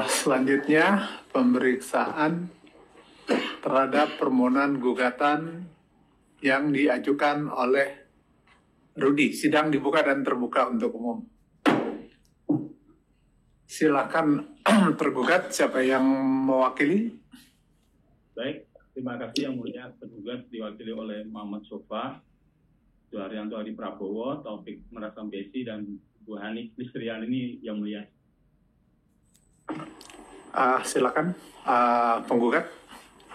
Selanjutnya pemeriksaan terhadap permohonan gugatan yang diajukan oleh Rudi. Sidang dibuka dan terbuka untuk umum. Silakan tergugat, siapa yang mewakili? Baik, terima kasih yang mulia. Tergugat diwakili oleh Muhammad Sofa, Suharyanto Hadi Prabowo, Taufik Merasambesi, dan Bu Hani Listriani yang mulia. Silakan penggugat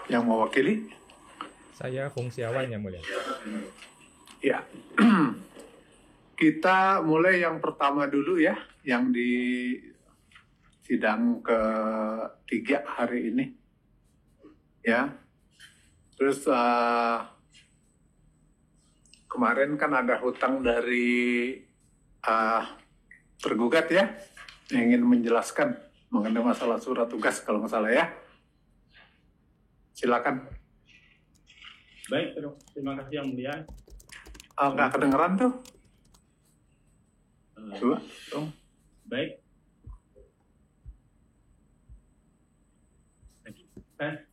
yang mewakili. Saya Fung Siawan yang mulia. Ya, kita mulai yang pertama dulu ya, yang di sidang ketiga hari ini. Ya, terus kemarin kan ada hutang dari tergugat ya, yang ingin menjelaskan mengenai masalah surat tugas kalau nggak salah ya. Silakan. Baik, terima kasih yang mulia. Nggak kedengeran tuh. Coba dong. Baik. Tes.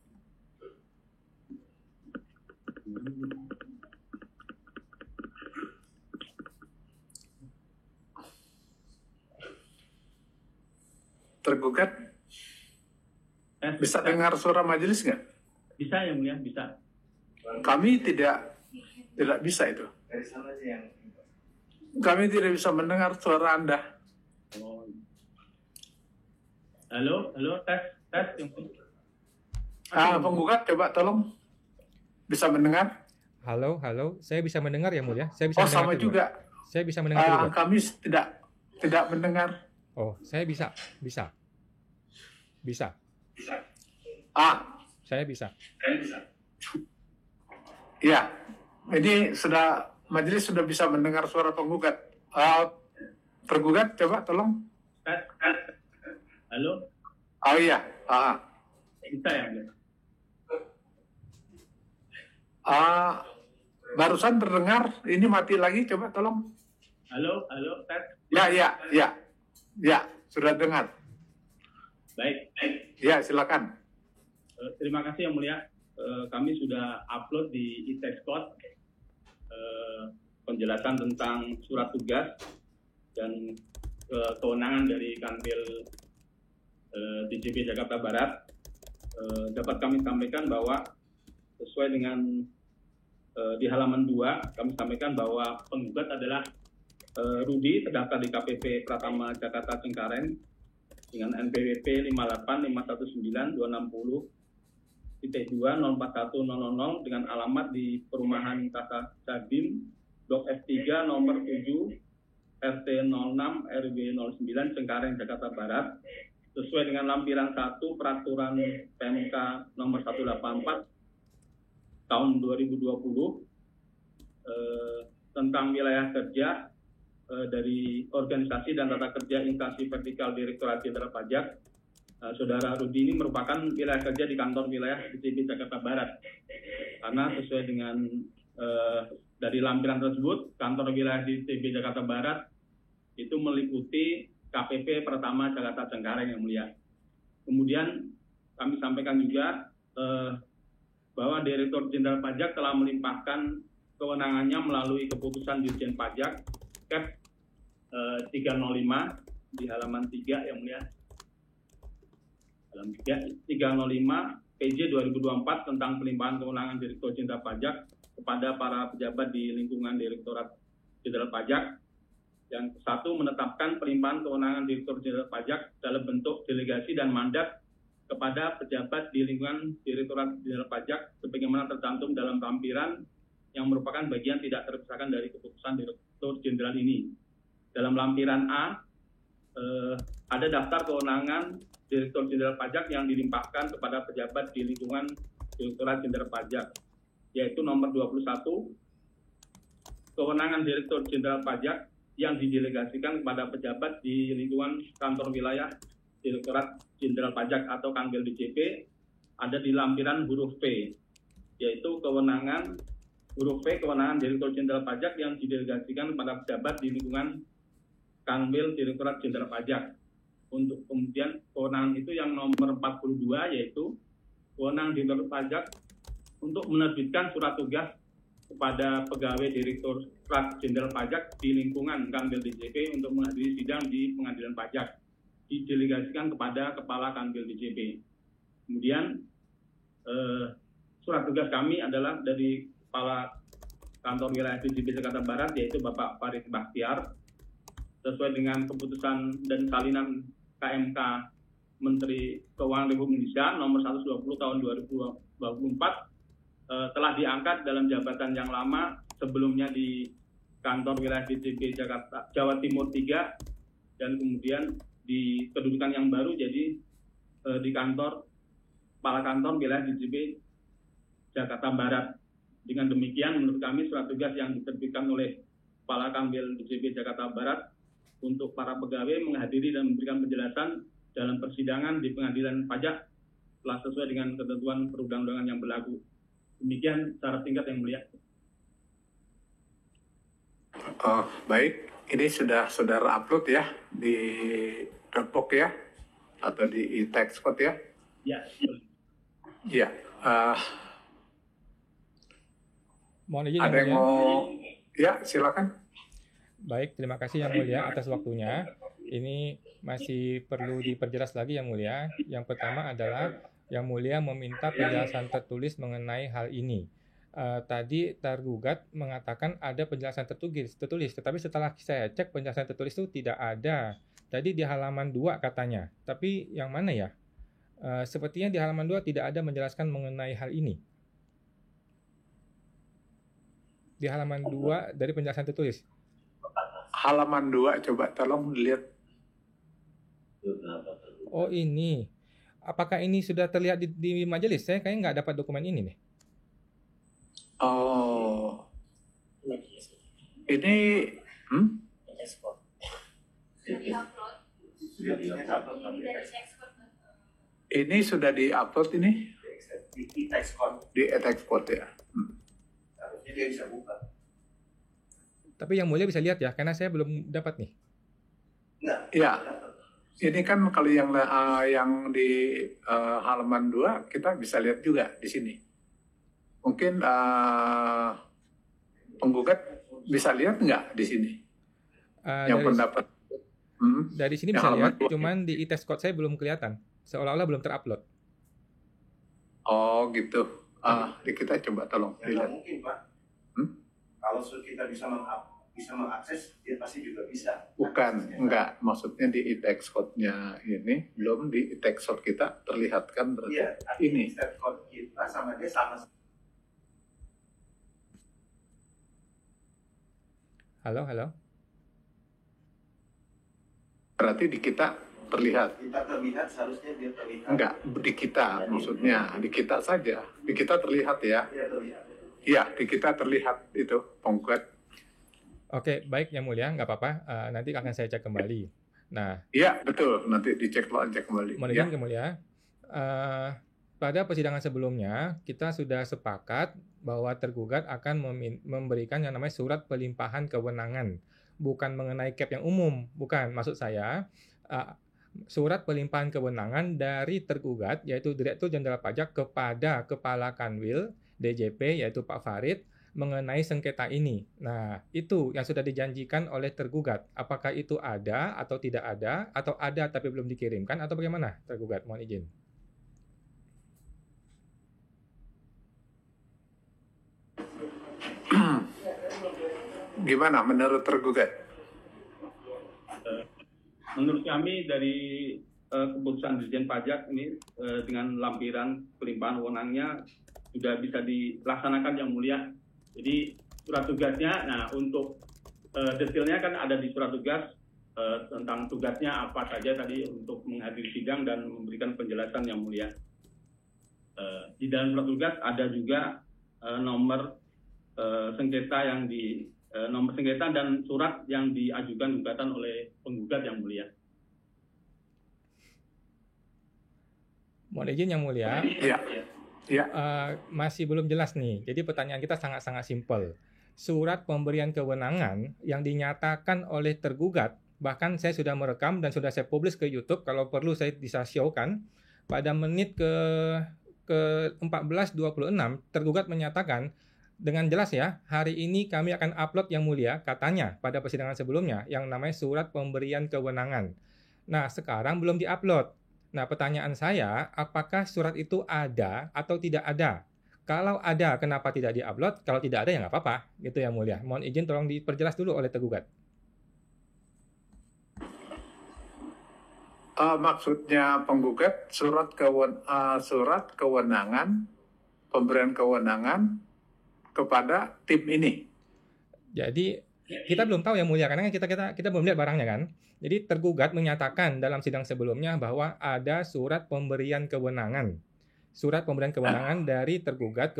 Tergugat bisa dengar suara majelis nggak? Bisa yang mulia, bisa. Kami tidak bisa itu. Kami tidak bisa mendengar suara Anda. Oh. Halo, tes. Penggugat coba tolong bisa mendengar. Halo, saya bisa mendengar ya mulia. Saya bisa mendengar sama juga. Saya bisa mendengar juga. Kami tidak mendengar. Oh, saya bisa. Saya bisa. Ya, ini majelis sudah bisa mendengar suara penggugat. Tergugat coba tolong. Halo. Oh iya. Bisa ya mulia. Barusan terdengar, ini mati lagi, coba tolong. Halo, tes. Ya, sudah dengar. Baik. Ya, silakan. Terima kasih yang mulia. Kami sudah upload di e-textcode penjelasan tentang surat tugas dan kewenangan dari Kanwil DJP Jakarta Barat. Dapat kami sampaikan bahwa sesuai dengan di halaman 2, kami sampaikan bahwa penggugat adalah Rudi, terdaftar di KPP Pratama Jakarta Cengkareng dengan NPWP 58519260.2041000 dengan alamat di Perumahan Kasa Jadim, Blok F3 nomor 7 RT 06 RW 09 Cengkareng Jakarta Barat sesuai dengan lampiran 1 Peraturan PMK nomor 184 tahun 2020 tentang wilayah kerja dari organisasi dan tata kerja instansi vertikal Direktorat Jenderal Pajak. Saudara Rudi ini merupakan wilayah kerja di kantor wilayah DJP Jakarta Barat karena sesuai dengan dari lampiran tersebut, kantor wilayah DJP Jakarta Barat itu meliputi KPP Pratama Jakarta Cengkareng yang mulia. Kemudian kami sampaikan juga bahwa Direktur Jenderal Pajak telah melimpahkan kewenangannya melalui keputusan Dirjen Pajak Kep 305 di halaman 3 yang mulia. Halaman 305 PJ 2024 tentang pelimpahan kewenangan Direktur Jenderal Pajak kepada para pejabat di lingkungan Direktorat Jenderal Pajak. Yang satu, menetapkan pelimpahan kewenangan Direktur Jenderal Pajak dalam bentuk delegasi dan mandat kepada pejabat di lingkungan Direktorat Jenderal Pajak sebagaimana tercantum dalam lampiran yang merupakan bagian tidak terpisahkan dari keputusan Direktur Jenderal ini. Dalam lampiran A ada daftar kewenangan Direktur Jenderal Pajak yang dilimpahkan kepada pejabat di lingkungan Direktorat Jenderal Pajak, yaitu nomor 21 kewenangan Direktur Jenderal Pajak yang didelegasikan kepada pejabat di lingkungan kantor wilayah Direktorat Jenderal Pajak atau Kanwil DJP ada di lampiran huruf P, yaitu kewenangan huruf P kewenangan Direktur Jenderal Pajak yang didelegasikan kepada pejabat di lingkungan Kanwil Direktorat Jenderal Pajak. untuk kemudian kewenangan itu yang nomor 42 yaitu kewenangan Direktorat Pajak untuk menerbitkan surat tugas kepada pegawai Direktorat Jenderal Pajak di lingkungan Kanwil DJP untuk menghadiri sidang di Pengadilan Pajak, didelegasikan kepada Kepala Kanwil DJP. Kemudian surat tugas kami adalah dari Kepala Kantor Wilayah DJP Jakarta Barat, yaitu Bapak Farid Bakhtiar, sesuai dengan keputusan dan salinan KMK Menteri Keuangan Republik Indonesia nomor 120 tahun 2024, telah diangkat dalam jabatan yang lama sebelumnya di Kantor Wilayah DJP Jakarta Jawa Timur 3, dan kemudian di kedudukan yang baru jadi di Kepala Kantor Wilayah DJP Jakarta Barat. Dengan demikian, menurut kami surat tugas yang diterbitkan oleh Kepala Kanwil DJP Jakarta Barat untuk para pegawai menghadiri dan memberikan penjelasan dalam persidangan di Pengadilan Pajak telah sesuai dengan ketentuan perundang-undangan yang berlaku. Demikian secara singkat yang mulia. Baik, ini sudah saudara upload ya di Dropbox ya, atau di e-textcode ya? Ya, betul. Iya. Mohon izin Ada yang yang mulia. mau? Ya, silakan. Baik, terima kasih Yang Mulia atas waktunya. Ini masih perlu diperjelas lagi Yang Mulia. Yang pertama adalah Yang Mulia meminta penjelasan tertulis mengenai hal ini. Tadi tergugat mengatakan ada penjelasan tertulis, tetapi setelah saya cek penjelasan tertulis itu tidak ada. Tadi di halaman 2 katanya, tapi yang mana ya? Sepertinya di halaman 2 tidak ada menjelaskan mengenai hal ini. Di halaman 2 dari penjelasan tertulis. Halaman 2, coba tolong lihat. Oh ini. Apakah ini sudah terlihat di majelis? Saya kayaknya nggak dapat dokumen ini nih. Oh, ini ini sudah di-upload ini di e-textcode ya. Harusnya dia bisa buka. Tapi Yang Mulia bisa lihat ya, karena saya belum dapat nih. Enggak. Ya, ini kan kalau yang di halaman 2 kita bisa lihat juga di sini. Mungkin penggugat bisa lihat nggak di sini? Yang pendapat. Dari sini Yang bisa halaman lihat, cuman di e-textcode saya belum kelihatan. Seolah-olah belum terupload. Oh gitu. Di kita coba tolong Ya nggak dilihat. mungkin Pak. Kalau kita bisa mengakses, dia pasti juga bisa. Bukan, enggak. Maksudnya di e-textcode-nya ini belum di e-textcode kita terlihatkan berarti. Iya, Ini. step code kita sama dia sama. Halo. Berarti di kita terlihat. Kita terlihat, seharusnya dia terlihat. Enggak, di kita maksudnya. Di kita saja. Di kita terlihat ya. Dia terlihat. Iya, di kita terlihat itu penggugat. Oke, baik Yang Mulia, nggak apa-apa. Nanti akan saya cek kembali. Nah, Iya, betul. Nanti dicek kembali. mohon Ya. izin Yang Mulia. Pada persidangan sebelumnya, kita sudah sepakat bahwa tergugat akan memberikan yang namanya surat pelimpahan kewenangan. Bukan mengenai cap yang umum. Bukan, maksud saya surat pelimpahan kewenangan dari tergugat, yaitu Direktur Jenderal Pajak kepada Kepala Kanwil DJP, yaitu Pak Farid, mengenai sengketa ini. Nah, itu yang sudah dijanjikan oleh tergugat. Apakah itu ada atau tidak ada, atau ada tapi belum dikirimkan, atau bagaimana tergugat? Mohon izin. Gimana menurut tergugat? Menurut kami dari keputusan Dirjen Pajak ini dengan lampiran pelimpahan wewenangnya sudah bisa dilaksanakan Yang Mulia. Jadi surat tugasnya, nah untuk detailnya kan ada di surat tugas tentang tugasnya apa saja tadi untuk menghadiri sidang dan memberikan penjelasan Yang Mulia. Di dalam surat tugas ada juga nomor sengketa nomor sengketa dan surat yang diajukan gugatan oleh penggugat Yang Mulia. Mohon izin Yang Mulia. Iya. Ya. Masih belum jelas nih. Jadi pertanyaan kita sangat-sangat simpel. Surat pemberian kewenangan yang dinyatakan oleh tergugat Bahkan saya sudah merekam dan sudah saya publish ke YouTube. Kalau perlu saya bisa show-kan. Pada menit ke 14.26 tergugat menyatakan dengan jelas ya, hari ini kami akan upload yang mulia, katanya pada persidangan sebelumnya, yang namanya surat pemberian kewenangan. Nah, sekarang belum diupload. Nah, pertanyaan saya, apakah surat itu ada atau tidak ada? Kalau ada, kenapa tidak diupload? Kalau tidak ada, ya nggak apa-apa. Gitu ya, mulia. Mohon izin tolong diperjelas dulu oleh tergugat. Maksudnya penggugat surat kewenangan, pemberian kewenangan kepada tim ini. Jadi kita belum tahu ya mulia, karena kita belum lihat barangnya kan. Jadi tergugat menyatakan dalam sidang sebelumnya bahwa ada surat pemberian kewenangan. Surat pemberian kewenangan dari tergugat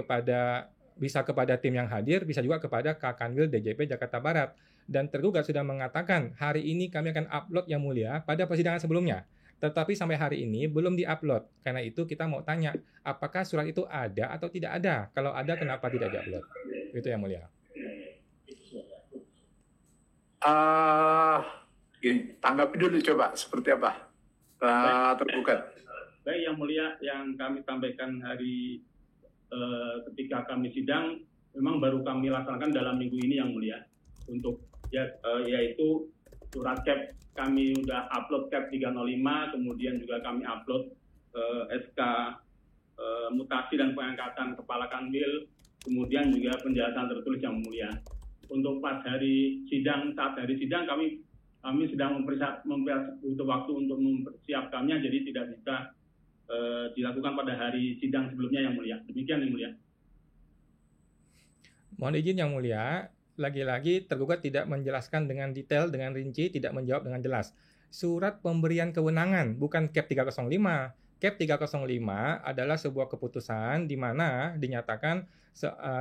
bisa kepada tim yang hadir, bisa juga kepada Kakanwil DJP Jakarta Barat. Dan tergugat sudah mengatakan, hari ini kami akan upload yang mulia pada persidangan sebelumnya. Tetapi sampai hari ini belum diupload. Karena itu kita mau tanya, apakah surat itu ada atau tidak ada? Kalau ada, kenapa tidak diupload? Itu yang mulia. Gini, tanggapi dulu coba seperti apa tergugat. Baik yang mulia, yang kami sampaikan hari ketika kami sidang memang baru kami laksanakan dalam minggu ini yang mulia, untuk yaitu surat CAP kami udah upload CAP 305, kemudian juga kami upload SK mutasi dan pengangkatan kepala kanwil, kemudian juga penjelasan tertulis yang mulia. Untuk saat hari sidang kami sedang butuh waktu untuk mempersiapkannya, jadi tidak bisa dilakukan pada hari sidang sebelumnya yang mulia. Demikian yang mulia. Mohon izin yang mulia, lagi-lagi tergugat tidak menjelaskan dengan detail, dengan rinci, tidak menjawab dengan jelas. Surat pemberian kewenangan, bukan CAP 305. CAP 305 adalah sebuah keputusan di mana dinyatakan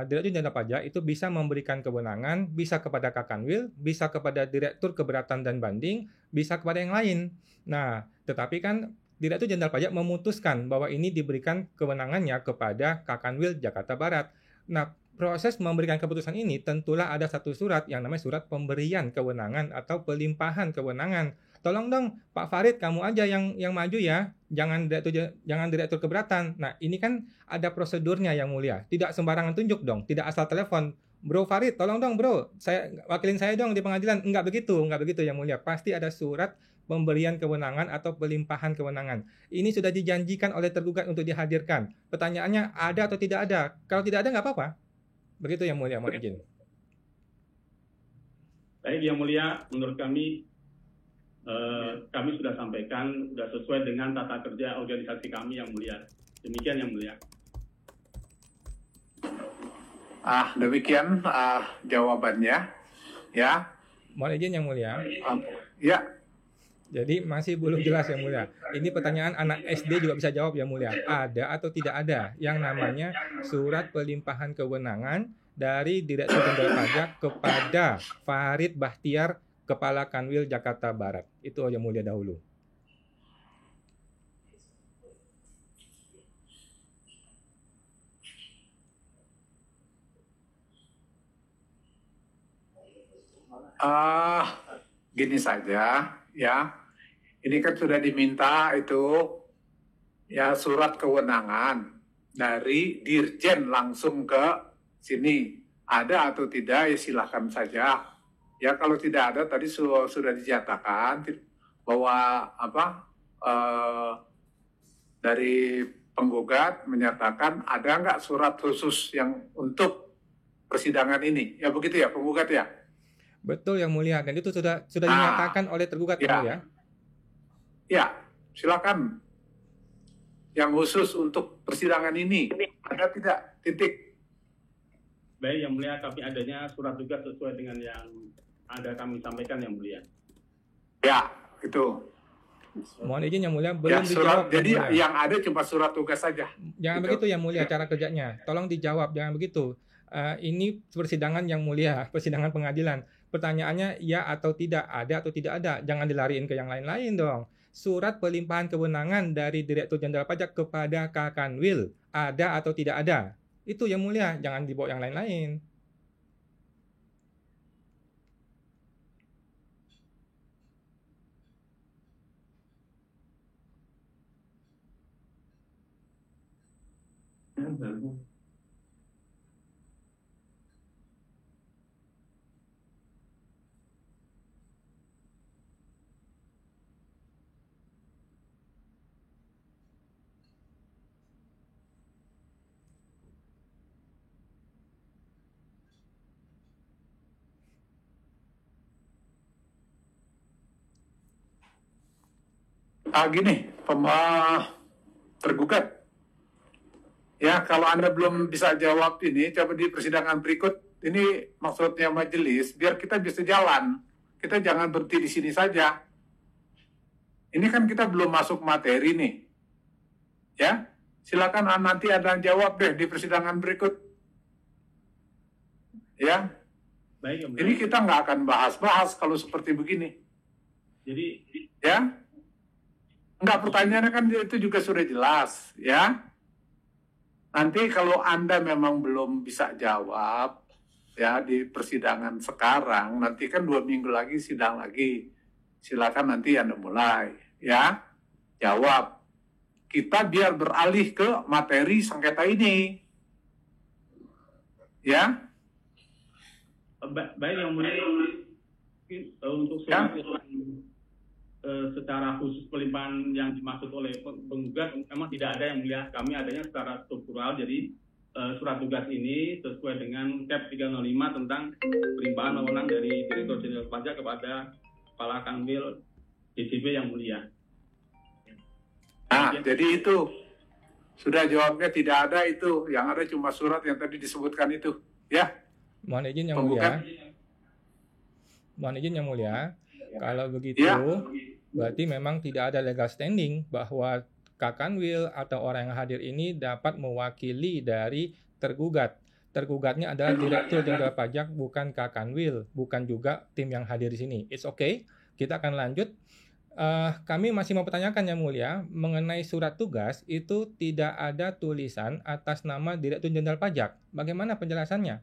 Direktur Jenderal Pajak itu bisa memberikan kewenangan, bisa kepada Kakanwil, bisa kepada Direktur Keberatan dan Banding, bisa kepada yang lain. Nah, tetapi kan Direktur Jenderal Pajak memutuskan bahwa ini diberikan kewenangannya kepada Kakanwil Jakarta Barat. Nah, proses memberikan keputusan ini tentulah ada satu surat yang namanya surat pemberian kewenangan atau pelimpahan kewenangan. Tolong dong Pak Farid, kamu aja yang maju ya, jangan direktur keberatan. Nah, ini kan ada prosedurnya yang mulia. Tidak sembarangan tunjuk dong, tidak asal telepon. Bro Farid, tolong dong bro, wakilin saya dong di pengadilan. Enggak begitu yang mulia. Pasti ada surat pemberian kewenangan atau pelimpahan kewenangan. Ini sudah dijanjikan oleh tergugat untuk dihadirkan. Pertanyaannya ada atau tidak ada? Kalau tidak ada nggak apa-apa. Begitu yang mulia, mohon izin. Baik yang mulia, menurut kami sudah sampaikan, sudah sesuai dengan tata kerja organisasi kami yang mulia. Demikian yang mulia. Demikian jawabannya, ya. Mohon izin yang mulia. Ya. Jadi masih belum jelas yang mulia. Ini pertanyaan anak SD juga bisa jawab yang mulia. Ada atau tidak ada yang namanya surat pelimpahan kewenangan dari Direktur Jenderal Pajak kepada Farid Bahtiar, Kepala Kanwil Jakarta Barat. Itu yang mulia dahulu. Gini saja, ya. Ini kan sudah diminta itu ya surat kewenangan dari Dirjen langsung ke sini. Ada atau tidak ya silahkan saja. Ya kalau tidak ada tadi sudah dinyatakan bahwa dari penggugat menyatakan ada nggak surat khusus yang untuk persidangan ini. Ya begitu ya penggugat ya. Betul yang mulia, dan itu sudah dinyatakan oleh tergugat ya. Ya. Ya, silakan. Yang khusus untuk persidangan ini ada tidak? Titik. Baik yang mulia, tapi adanya surat tugas sesuai dengan yang ada kami sampaikan yang mulia. Ya, itu. Mohon izin yang mulia, belum surat, dijawab. Jadi yang ada cuma surat tugas saja. Jangan begitu yang mulia cara kerjanya. Tolong dijawab, jangan begitu. Ini persidangan yang mulia, persidangan pengadilan. Pertanyaannya ya atau tidak, ada atau tidak ada. Jangan dilariin ke yang lain-lain dong. Surat pelimpahan kewenangan dari Direktur Jenderal Pajak kepada Kakanwil, ada atau tidak ada? Itu yang mulia, jangan dibawa yang lain-lain. Gini, tergugat. Ya, kalau Anda belum bisa jawab ini, coba di persidangan berikut. Ini maksudnya majelis, biar kita bisa jalan. Kita jangan berhenti di sini saja. Ini kan kita belum masuk materi nih. Ya, silakan nanti Anda jawab deh di persidangan berikut. Ya, Baik, Yang Mulia. ini kita nggak akan bahas-bahas kalau seperti begini. Jadi, Ya, nggak, pertanyaannya kan itu juga sudah jelas. Ya, nanti kalau Anda memang belum bisa jawab, ya di persidangan sekarang, nanti kan 2 minggu lagi sidang lagi. Silakan nanti Anda mulai, ya, jawab. Kita biar beralih ke materi sengketa ini. Ya, baik Yang Mulia. Mungkin, untuk Ya. secara khusus pelimpahan yang dimaksud oleh penggugat memang tidak ada, Yang Mulia. Kami adanya secara struktural, jadi surat tugas ini sesuai dengan Cap 305 tentang pelimpahan wewenang dari Direktur Jenderal Pajak kepada Kepala Kanwil DJP, Yang Mulia. nah, jadi itu sudah jawabnya tidak ada itu. Yang ada cuma surat yang tadi disebutkan itu. Ya, Mohon izin Yang Penggugat. Mulia. Mohon izin Yang Mulia. Kalau begitu, Ya. berarti memang tidak ada legal standing bahwa Kakanwil atau orang yang hadir ini dapat mewakili dari tergugat. Tergugatnya adalah Direktur Jenderal Pajak, bukan Kakanwil, bukan juga tim yang hadir di sini. It's okay. Kita akan lanjut. Kami masih mau pertanyakan Yang Mulia, mengenai surat tugas itu tidak ada tulisan atas nama Direktur Jenderal Pajak. Bagaimana penjelasannya?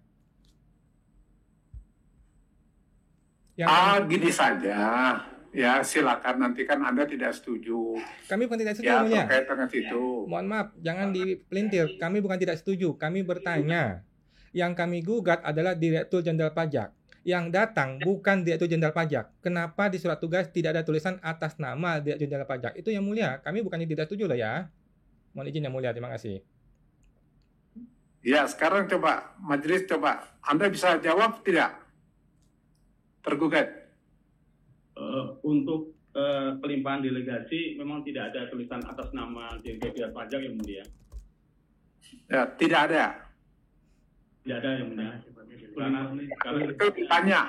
Gini saja. Ya, silakan, nanti kan Anda tidak setuju. Kami bukan tidak setuju, Ya, Yang Mulia. terkait dengan situ. Mohon maaf, jangan dipelintir. Kami bukan tidak setuju, kami bertanya. Yang kami gugat adalah Direktur Jenderal Pajak. Yang datang bukan Direktur Jenderal Pajak. Kenapa di surat tugas tidak ada tulisan atas nama Direktur Jenderal Pajak? Itu Yang Mulia, kami bukannya tidak setuju loh ya. Mohon izin Yang Mulia, terima kasih. Ya, sekarang coba majelis coba. Anda bisa jawab tidak? Tergugat. Untuk pelimpahan delegasi memang tidak ada tulisan atas nama Direktur Pajak, Yang Mulia. Ya, tidak ada. Tidak ada, Yang Mulia. Karena Itu ditanya.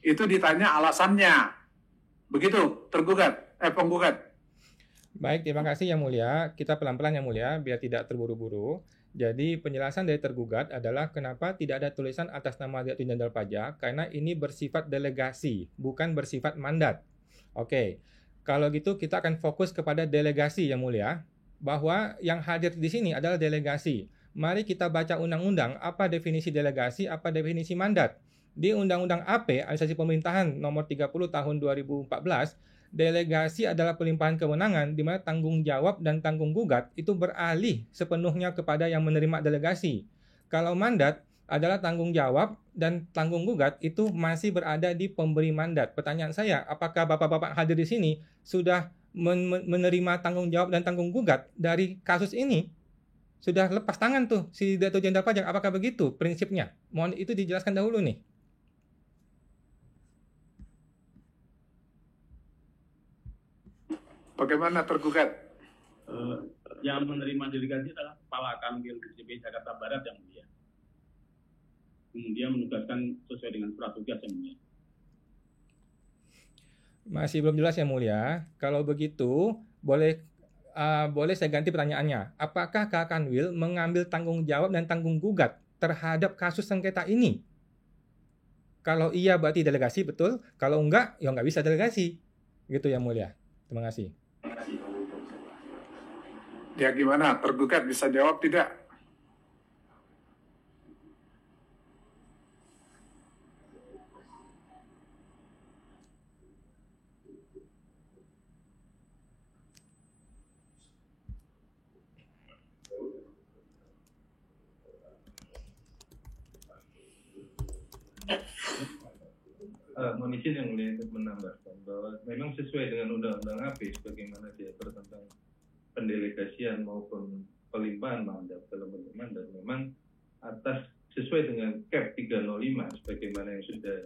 Itu ditanya alasannya. Begitu, tergugat. Penggugat. Baik, terima kasih Yang Mulia. Kita pelan-pelan Yang Mulia, biar tidak terburu-buru. Jadi penjelasan dari tergugat adalah kenapa tidak ada tulisan atas nama Direktur Jenderal Pajak, karena ini bersifat delegasi, bukan bersifat mandat. Oke, kalau gitu kita akan fokus kepada delegasi Yang Mulia, bahwa yang hadir di sini adalah delegasi. Mari kita baca undang-undang, apa definisi delegasi, apa definisi mandat. Di Undang-Undang AP, Administrasi Pemerintahan nomor 30 tahun 2014, delegasi adalah pelimpahan kewenangan di mana tanggung jawab dan tanggung gugat itu beralih sepenuhnya kepada yang menerima delegasi. Kalau mandat adalah tanggung jawab dan tanggung gugat itu masih berada di pemberi mandat. Pertanyaan saya, apakah Bapak-bapak hadir di sini sudah menerima tanggung jawab dan tanggung gugat dari kasus ini? Sudah lepas tangan tuh si Direktur Jenderal Pajak, apakah begitu prinsipnya? Mohon itu dijelaskan dahulu nih. Bagaimana tergugat? Yang menerima delegasi adalah Kepala Kanwil DJP Jakarta Barat, Yang Mulia. Kemudian menugaskan sesuai dengan surat tugas, Yang Mulia. Masih belum jelas Yang Mulia. Kalau begitu, boleh saya ganti pertanyaannya. Apakah Kakanwil mengambil tanggung jawab dan tanggung gugat terhadap kasus sengketa ini? Kalau iya berarti delegasi, betul. Kalau enggak, ya nggak bisa delegasi. Gitu Yang Mulia. Terima kasih. Ya gimana? Tergugat bisa jawab tidak? mohon izin yang mulia untuk menambahkan bahwa memang sesuai dengan Undang-Undang AP sebagaimana diatur tentang pendelegasian maupun pelimpahan mandat dalam bentuk mandat, memang atas sesuai dengan Cap 305 sebagaimana yang sudah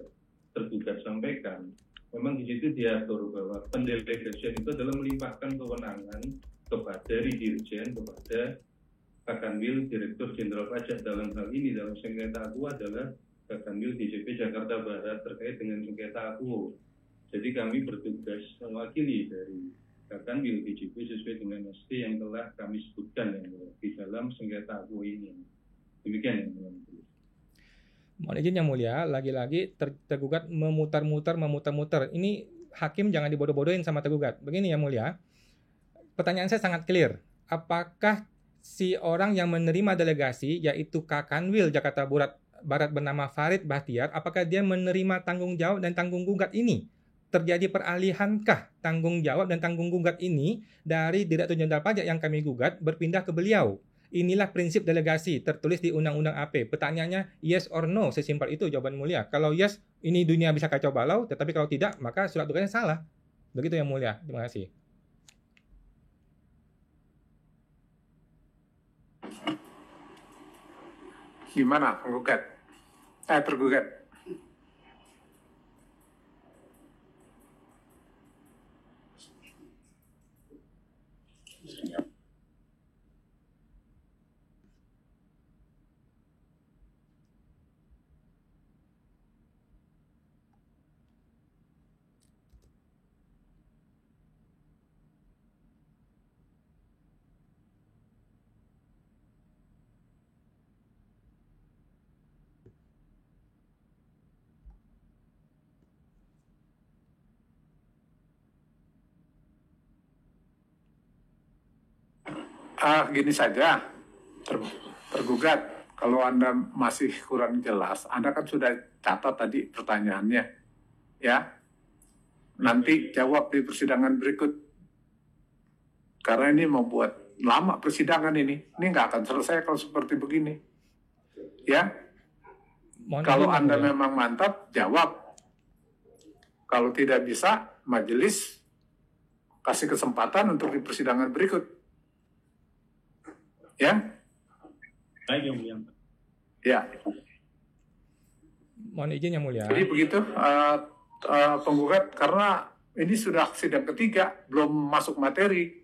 tergugat sampaikan, memang di situ diatur bahwa pendelegasian itu adalah melimpahkan kewenangan kepada dari Dirjen kepada Kakanwil Direktur Jenderal Pajak. Dalam hal ini dalam sengketa aku adalah Kakanwil DJP Jakarta Barat terkait dengan sengketa aku. Jadi kami bertugas mewakili dari Kakanwil DJP sesuai dengan ST yang telah kami sebutkan di dalam sengketa aku ini. Demikian yang mulia. Mohon izin yang mulia, lagi-lagi tergugat memutar-mutar. Ini hakim jangan dibodoh-bodohin sama tergugat. Begini yang mulia, pertanyaan saya sangat clear. Apakah si orang yang menerima delegasi, yaitu Kakanwil Jakarta Barat bernama Farid Bahtiar, apakah dia menerima tanggung jawab dan tanggung gugat ini? Terjadi peralihankah tanggung jawab dan tanggung gugat ini dari Direktur Jenderal Pajak yang kami gugat berpindah ke beliau? Inilah prinsip delegasi tertulis di Undang-Undang AP. Pertanyaannya yes or no, sesimpel itu jawaban mulia. Kalau yes, ini dunia bisa kacau balau, tetapi kalau tidak, maka surat tugasnya salah. Begitu yang mulia. Terima kasih. Gimana penggugat? Tergugat. Gini saja, tergugat, kalau Anda masih kurang jelas, Anda kan sudah catat tadi pertanyaannya, ya. Nanti jawab di persidangan berikut. Karena ini membuat lama persidangan ini nggak akan selesai kalau seperti begini, ya. Kalau Anda memang mantap, jawab. Kalau tidak bisa, majelis kasih kesempatan untuk di persidangan berikut. Ya, Baik yang mulia. ya. Mohon izin yang mulia. Jadi begitu penggugat, karena ini sudah sidang ketiga, belum masuk materi.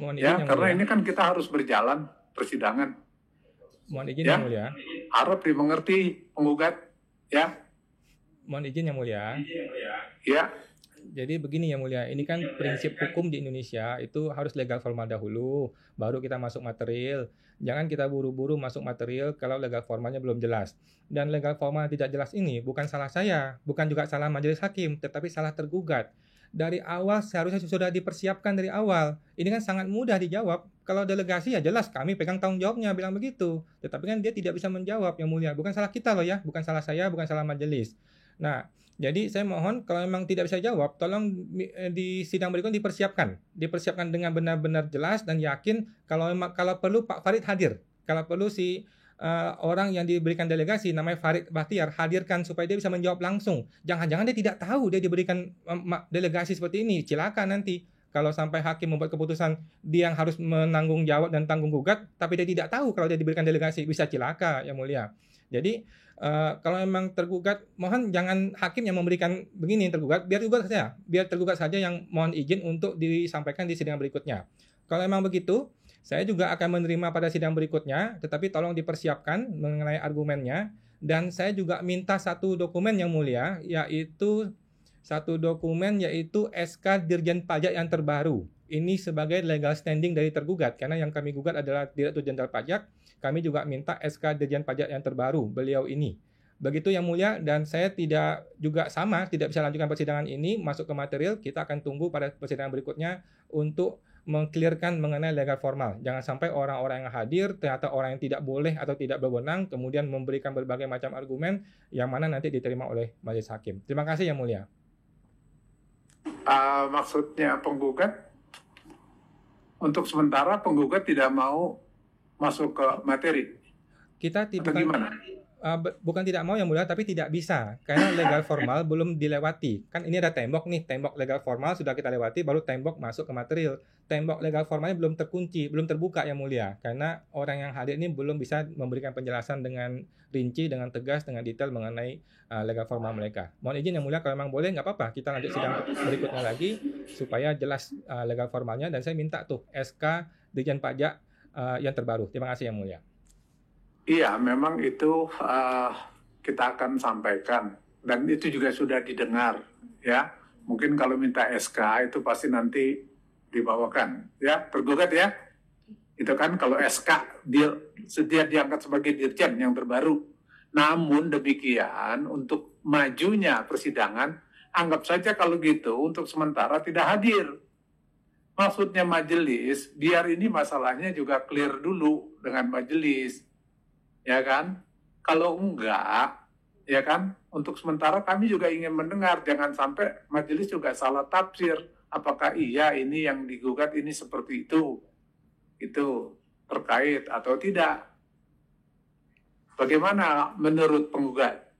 Mohon izin Ya, yang karena mulia. ini kan kita harus berjalan persidangan. Mohon izin Ya. yang mulia. Harap dimengerti penggugat. Ya, Mohon izin yang mulia. ya. Jadi begini yang mulia, ini kan prinsip hukum di Indonesia itu harus legal formal dahulu, baru kita masuk material. Jangan kita buru-buru masuk material kalau legal formalnya belum jelas. Dan legal formal tidak jelas ini bukan salah saya, bukan juga salah majelis hakim, tetapi salah tergugat. Dari awal seharusnya sudah dipersiapkan dari awal. Ini kan sangat mudah dijawab. Kalau delegasi ya jelas kami pegang tanggung jawabnya, bilang begitu. Tetapi kan dia tidak bisa menjawab yang mulia. Bukan salah kita loh ya, bukan salah saya, bukan salah majelis. Nah, jadi saya mohon kalau memang tidak bisa jawab, tolong di sidang berikutnya dipersiapkan dengan benar-benar jelas dan yakin. Kalau perlu Pak Farid hadir, kalau perlu si orang yang diberikan delegasi namanya Farid Bahtiar hadirkan supaya dia bisa menjawab langsung. Jangan-jangan dia tidak tahu dia diberikan delegasi seperti ini, cilaka nanti. Kalau sampai hakim membuat keputusan dia yang harus menanggung jawab dan tanggung gugat, tapi dia tidak tahu kalau dia diberikan delegasi, bisa cilaka yang mulia. Jadi kalau memang tergugat, mohon jangan hakim yang memberikan begini tergugat, biar tergugat saja yang mohon izin untuk disampaikan di sidang berikutnya. Kalau memang begitu, saya juga akan menerima pada sidang berikutnya, tetapi tolong dipersiapkan mengenai argumennya. Dan saya juga minta satu dokumen yang mulia, yaitu SK Dirjen Pajak yang terbaru. Ini sebagai legal standing dari tergugat, karena yang kami gugat adalah Direktur Jenderal Pajak. Kami juga minta SK Dirjen Pajak yang terbaru, beliau ini. Begitu yang mulia, dan saya tidak bisa lanjutkan persidangan ini, masuk ke material, kita akan tunggu pada persidangan berikutnya untuk meng-clearkan mengenai legal formal. Jangan sampai orang-orang yang hadir, ternyata orang yang tidak boleh atau tidak berwenang, kemudian memberikan berbagai macam argumen, yang mana nanti diterima oleh majelis hakim. Terima kasih yang mulia. Maksudnya penggugat, untuk sementara penggugat tidak mau masuk ke materi. Kita Atau gimana? Bukan tidak mau yang mulia, tapi tidak bisa karena legal formal belum dilewati. Kan ini ada tembok nih, tembok legal formal sudah kita lewati, baru tembok masuk ke material. Tembok legal formalnya belum terkunci, belum terbuka yang mulia, karena orang yang hadir ini belum bisa memberikan penjelasan dengan rinci, dengan tegas, dengan detail mengenai legal formal mereka. Mohon izin yang mulia, kalau memang boleh nggak apa-apa, kita lanjut sidang berikutnya lagi supaya jelas legal formalnya, dan saya minta tuh SK Dirjen Pajak yang terbaru. Terima kasih yang mulia. Iya, memang itu kita akan sampaikan dan itu juga sudah didengar, ya. Mungkin kalau minta SK itu pasti nanti dibawakan, ya, tergugat ya. Itu kan kalau SK dia diangkat sebagai dirjen yang terbaru. Namun demikian untuk majunya persidangan, anggap saja kalau gitu untuk sementara tidak hadir. Maksudnya majelis, biar ini masalahnya juga clear dulu dengan majelis. Ya kan? Kalau enggak, ya kan? Untuk sementara kami juga ingin mendengar, jangan sampai majelis juga salah tafsir. Apakah iya ini yang digugat ini seperti itu terkait atau tidak? Bagaimana menurut penggugat?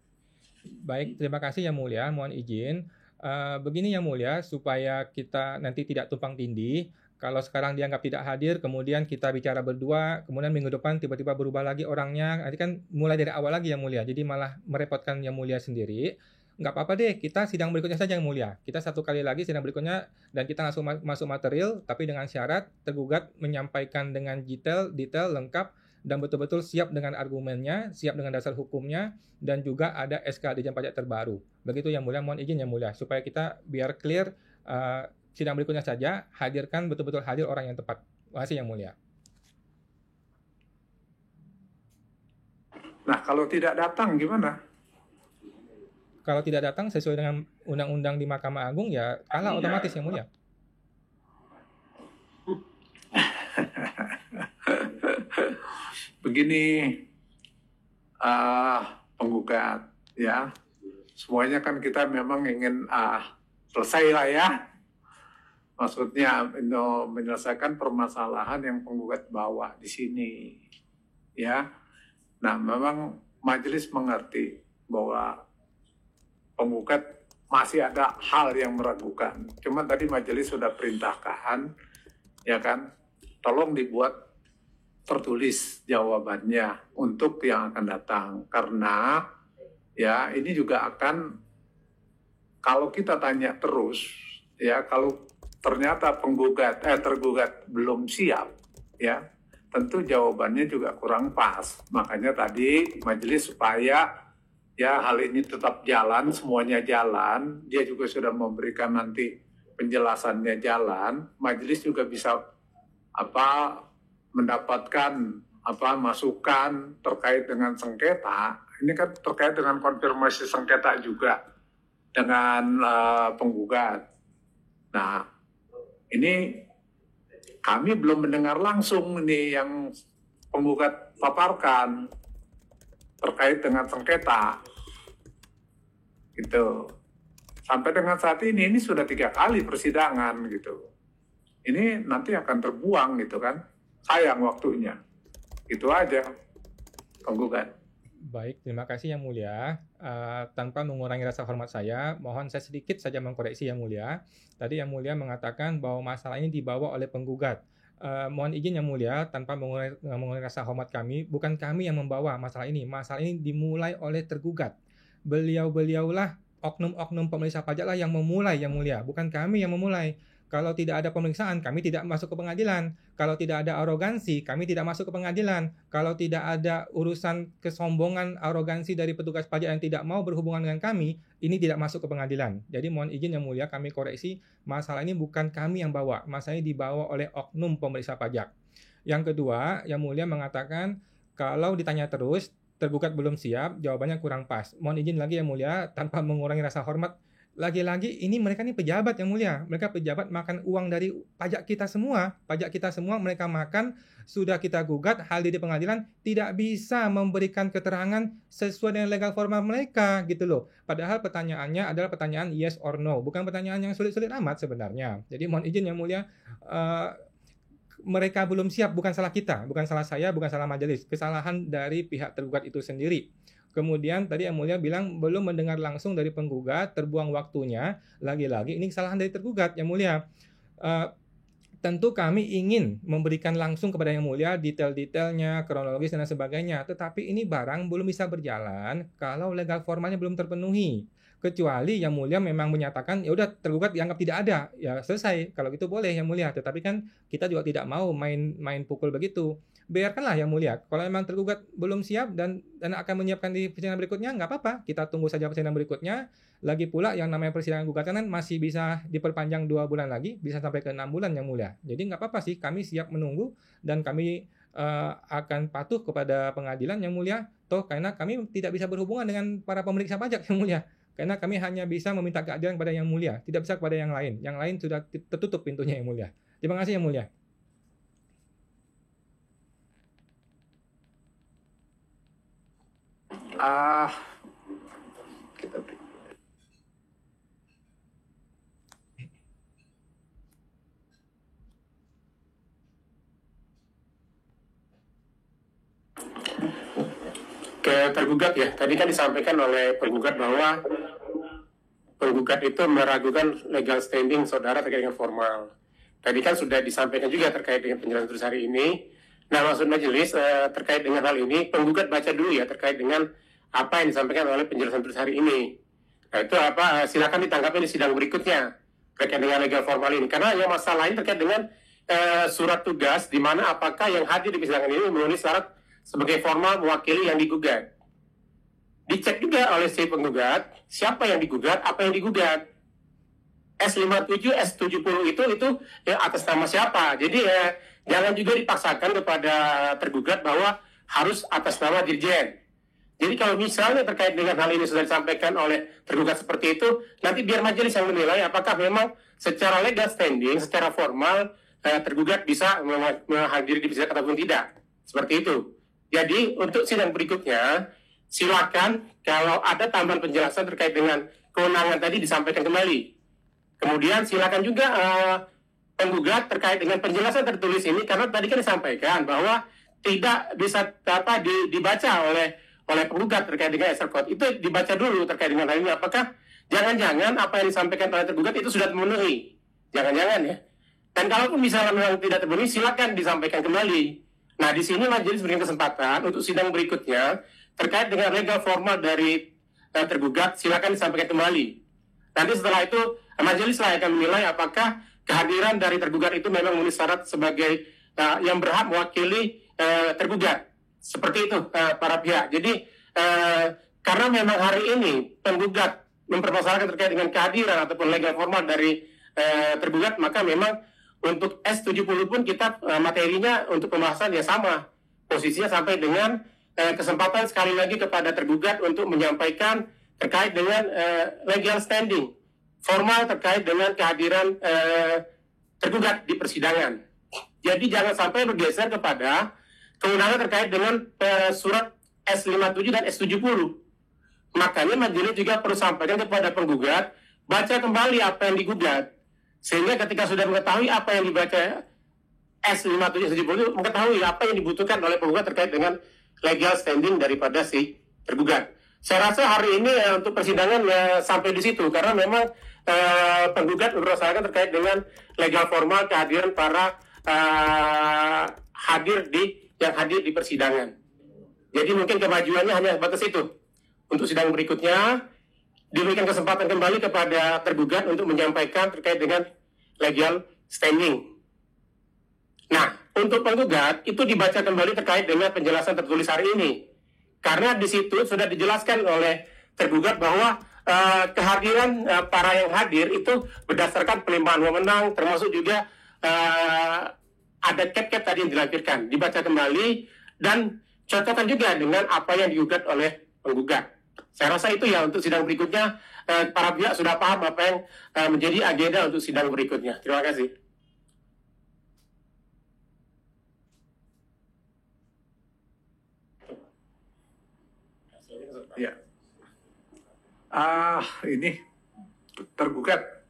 Baik, terima kasih yang mulia. Mohon izin. Begini yang mulia, supaya kita nanti tidak tumpang tindih. Kalau sekarang dianggap tidak hadir, kemudian kita bicara berdua, kemudian minggu depan tiba-tiba berubah lagi orangnya, nanti kan mulai dari awal lagi yang mulia, jadi malah merepotkan yang mulia sendiri. Nggak apa-apa deh, kita sidang berikutnya saja yang mulia. Kita satu kali lagi sidang berikutnya, dan kita langsung masuk material, tapi dengan syarat tergugat menyampaikan dengan detail, lengkap, dan betul-betul siap dengan argumennya, siap dengan dasar hukumnya, dan juga ada SK Dirjen Pajak terbaru. Begitu yang mulia, mohon izin yang mulia, supaya kita biar clear, sidang berikutnya saja, hadirkan betul-betul hadir orang yang tepat. Terima kasih yang mulia. Nah, kalau tidak datang gimana? Kalau tidak datang sesuai dengan undang-undang di Mahkamah Agung, ya kalah otomatis yang mulia. Begini, penggugat, ya, semuanya kan kita memang ingin selesai lah ya. Maksudnya menyelesaikan permasalahan yang penggugat bawa di sini, ya. Nah, memang majelis mengerti bahwa penggugat masih ada hal yang meragukan. Cuman tadi majelis sudah perintahkan, ya kan, tolong dibuat tertulis jawabannya untuk yang akan datang. Karena ya ini juga akan, kalau kita tanya terus, ya kalau ternyata tergugat belum siap, ya tentu jawabannya juga kurang pas. Makanya tadi majelis supaya ya hal ini tetap jalan, semuanya jalan, dia juga sudah memberikan nanti penjelasannya jalan, majelis juga bisa mendapatkan masukan terkait dengan sengketa. Ini kan terkait dengan konfirmasi sengketa juga dengan penggugat. Nah, ini kami belum mendengar langsung ini yang penggugat paparkan terkait dengan sengketa. Gitu. Sampai dengan saat ini sudah 3 kali persidangan gitu. Ini nanti akan terbuang gitu kan. Sayang waktunya. Itu aja penggugat. Baik, terima kasih yang mulia. Tanpa mengurangi rasa hormat saya, mohon saya sedikit saja mengkoreksi yang mulia. Tadi yang mulia mengatakan bahwa masalah ini dibawa oleh penggugat. Mohon izin yang mulia, tanpa mengurangi rasa hormat kami, bukan kami yang membawa masalah ini. Masalah ini dimulai oleh tergugat. Beliau-beliaulah, oknum-oknum pemeriksa pajak lah yang memulai yang mulia, bukan kami yang memulai. Kalau tidak ada pemeriksaan, kami tidak masuk ke pengadilan. Kalau tidak ada arogansi, kami tidak masuk ke pengadilan. Kalau tidak ada urusan kesombongan, arogansi dari petugas pajak yang tidak mau berhubungan dengan kami, ini tidak masuk ke pengadilan. Jadi mohon izin yang mulia, kami koreksi, masalah ini bukan kami yang bawa. Masalah ini dibawa oleh oknum pemeriksa pajak. Yang kedua, yang mulia mengatakan, kalau ditanya terus, tergugat belum siap, jawabannya kurang pas. Mohon izin lagi yang mulia, tanpa mengurangi rasa hormat, lagi-lagi ini mereka ini pejabat yang mulia. Mereka pejabat makan uang dari pajak kita semua. Pajak kita semua mereka makan, sudah kita gugat, hadir di pengadilan, tidak bisa memberikan keterangan sesuai dengan legal formal mereka gitu loh. Padahal pertanyaannya adalah pertanyaan yes or no, bukan pertanyaan yang sulit-sulit amat sebenarnya. Jadi mohon izin yang mulia, mereka belum siap, bukan salah kita, bukan salah saya, bukan salah majelis. Kesalahan dari pihak tergugat itu sendiri. Kemudian tadi Yang Mulia bilang belum mendengar langsung dari penggugat, terbuang waktunya. Lagi-lagi ini kesalahan dari tergugat, Yang Mulia. Tentu kami ingin memberikan langsung kepada Yang Mulia detail-detailnya, kronologis dan sebagainya. Tetapi ini barang belum bisa berjalan kalau legal formalnya belum terpenuhi. Kecuali Yang Mulia memang menyatakan ya udah tergugat dianggap tidak ada, ya selesai. Kalau gitu boleh Yang Mulia. Tetapi kan kita juga tidak mau main pukul begitu. Biarkanlah Yang Mulia. Kalau memang tergugat belum siap dan akan menyiapkan di persidangan berikutnya, nggak apa-apa. Kita tunggu saja persidangan berikutnya. Lagi pula yang namanya persidangan gugatan kan masih bisa diperpanjang 2 bulan lagi, bisa sampai ke 6 bulan Yang Mulia. Jadi nggak apa-apa sih, kami siap menunggu dan kami akan patuh kepada pengadilan Yang Mulia. Toh karena kami tidak bisa berhubungan dengan para pemeriksa pajak Yang Mulia. Karena kami hanya bisa meminta keadilan kepada Yang Mulia, tidak bisa kepada yang lain. Yang lain sudah tertutup pintunya Yang Mulia. Terima kasih Yang Mulia. Kita beri. Ke tergugat ya, tadi kan disampaikan oleh penggugat bahwa penggugat itu meragukan legal standing saudara terkait dengan formal. Tadi kan sudah disampaikan juga terkait dengan penjelasan terus hari ini. Nah, maksud majelis terkait dengan hal ini, penggugat baca dulu ya terkait dengan apa yang disampaikan oleh penjelasan terus hari ini. Nah, itu silakan ditanggapi di sidang berikutnya terkait dengan legal formal ini. Karena yang masalah lain terkait dengan surat tugas, di mana apakah yang hadir di persidangan ini memenuhi syarat sebagai formal mewakili yang digugat. Dicek juga oleh si penggugat, siapa yang digugat, apa yang digugat. S57, S70 itu ya atas nama siapa. Jadi jangan juga dipaksakan kepada tergugat bahwa harus atas nama dirjen. Jadi kalau misalnya terkait dengan hal ini sudah disampaikan oleh tergugat seperti itu, nanti biar majelis yang menilai apakah memang secara legal standing, secara formal tergugat bisa menghadiri di persidangan ataupun tidak. Seperti itu. Jadi untuk sidang berikutnya, silakan kalau ada tambahan penjelasan terkait dengan kewenangan tadi disampaikan kembali. Kemudian silakan juga penggugat terkait dengan penjelasan tertulis ini, karena tadi kan disampaikan bahwa tidak bisa dibaca oleh penggugat terkait dengan SR Code. Itu dibaca dulu terkait dengan hal ini. Apakah jangan-jangan apa yang disampaikan oleh tergugat itu sudah terpenuhi? Jangan-jangan ya. Dan kalaupun misalnya memang tidak terpenuhi, silakan disampaikan kembali. Nah, di sini majelis berikan kesempatan untuk sidang berikutnya terkait dengan legal formal dari tergugat, silakan disampaikan kembali. Nanti setelah itu majelis lah akan menilai apakah kehadiran dari tergugat itu memang memenuhi syarat sebagai yang berhak mewakili tergugat. Seperti itu para pihak. Jadi karena memang hari ini penggugat mempermasalahkan terkait dengan kehadiran ataupun legal formal dari tergugat, maka memang untuk S70 pun kita materinya untuk pembahasan ya sama. Posisinya sampai dengan kesempatan sekali lagi kepada tergugat untuk menyampaikan terkait dengan legal standing formal terkait dengan kehadiran tergugat di persidangan. Jadi jangan sampai bergeser kepada kewenangan terkait dengan surat S57 dan S70. Makanya majelis juga perlu sampaikan kepada penggugat, baca kembali apa yang digugat. Sehingga ketika sudah mengetahui apa yang dibaca S57 S70, mengetahui apa yang dibutuhkan oleh penggugat terkait dengan legal standing daripada si tergugat. Saya rasa hari ini untuk persidangan sampai di situ, karena memang penggugat mempermasalahkan terkait dengan legal formal kehadiran para yang hadir di persidangan. Jadi mungkin kemajuannya hanya batas itu. Untuk sidang berikutnya diberikan kesempatan kembali kepada tergugat untuk menyampaikan terkait dengan legal standing. Nah, untuk penggugat itu dibaca kembali terkait dengan penjelasan tertulis hari ini. Karena di situ sudah dijelaskan oleh tergugat bahwa kehadiran para yang hadir itu berdasarkan pelimpahan wewenang, termasuk juga ada cap-cap tadi yang dilampirkan. Dibaca kembali dan cocokkan juga dengan apa yang digugat oleh penggugat. Saya rasa itu ya untuk sidang berikutnya, para pihak sudah paham apa yang menjadi agenda untuk sidang berikutnya. Terima kasih. Ya. Ini tergugat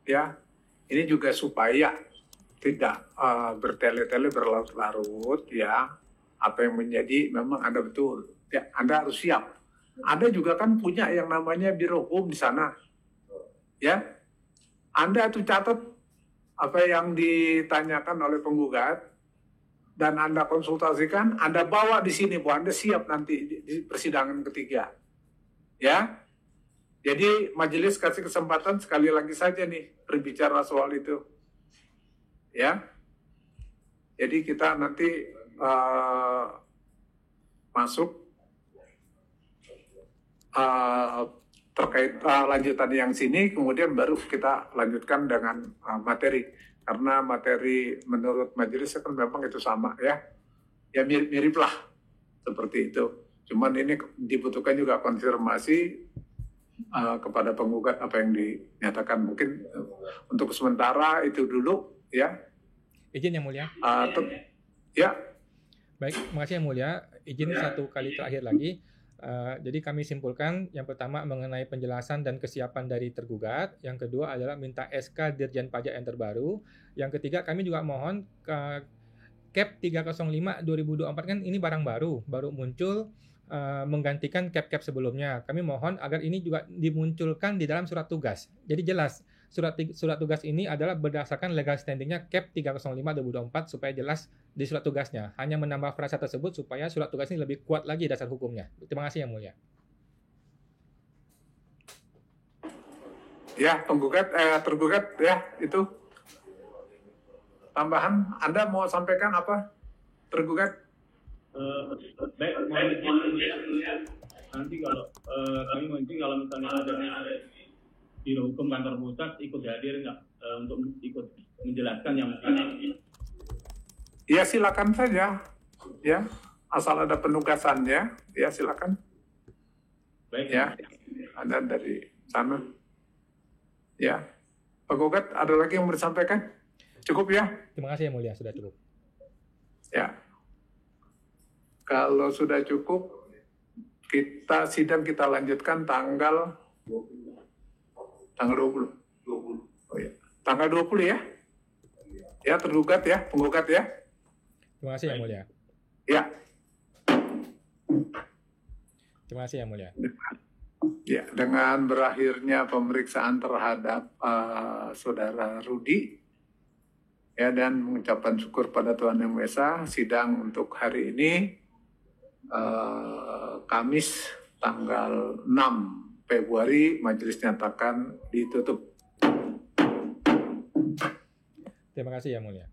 ya. Ini juga supaya tidak bertele-tele berlarut-larut ya. Apa yang menjadi memang Anda betul. Ya, Anda harus siap Anda juga kan punya yang namanya Biro Hukum di sana. Ya, Anda tuh catat apa yang ditanyakan oleh penggugat dan Anda konsultasikan, Anda bawa di sini, Bu. Anda siap nanti di persidangan ketiga. Ya, jadi majelis kasih kesempatan sekali lagi saja nih berbicara soal itu. Ya, jadi kita nanti masuk terkait lanjutan yang sini, kemudian baru kita lanjutkan dengan materi. Karena materi menurut majelis kan memang itu sama ya. Ya mirip-mirip lah seperti itu. Cuman ini dibutuhkan juga konfirmasi kepada penggugat apa yang dinyatakan. Mungkin untuk sementara itu dulu ya. Izin yang mulia. Ya. Baik, makasih yang mulia. Izin satu kali terakhir lagi. Jadi kami simpulkan yang pertama mengenai penjelasan dan kesiapan dari tergugat, yang kedua adalah minta SK Dirjen Pajak yang terbaru, yang ketiga kami juga mohon Cap 305 2024 kan ini barang baru muncul menggantikan cap sebelumnya. Kami mohon agar ini juga dimunculkan di dalam surat tugas. Jadi jelas surat tugas ini adalah berdasarkan legal standingnya Cap 305 2024 supaya jelas di surat tugasnya. Hanya menambah frasa tersebut supaya surat tugas ini lebih kuat lagi dasar hukumnya. Terima kasih yang mulia. Ya, tergugat ya itu tambahan. Anda mau sampaikan apa, tergugat? Baik, nanti kalau kami mungkin kalau misalnya ada Biro Hukum Kantor Pusat ikut hadir nggak untuk ikut menjelaskan yang Ya silakan saja, ya asal ada penugasannya, ya silakan. baik Ya, ada dari sana. Ya, penggugat ada lagi yang mau disampaikan? Cukup ya? Terima kasih yang mulia, sudah cukup. Ya, kalau sudah cukup, sidang kita lanjutkan tanggal 20. Oh ya, tanggal 20 ya? Ya, tergugat ya, penggugat ya. Terima kasih yang mulia. Ya. Terima kasih yang mulia. Ya, dengan berakhirnya pemeriksaan terhadap Saudara Rudi, ya, dan mengucapkan syukur pada Tuhan Yang Maha Esa, sidang untuk hari ini Kamis tanggal 6 Februari majelis nyatakan ditutup. Terima kasih yang mulia.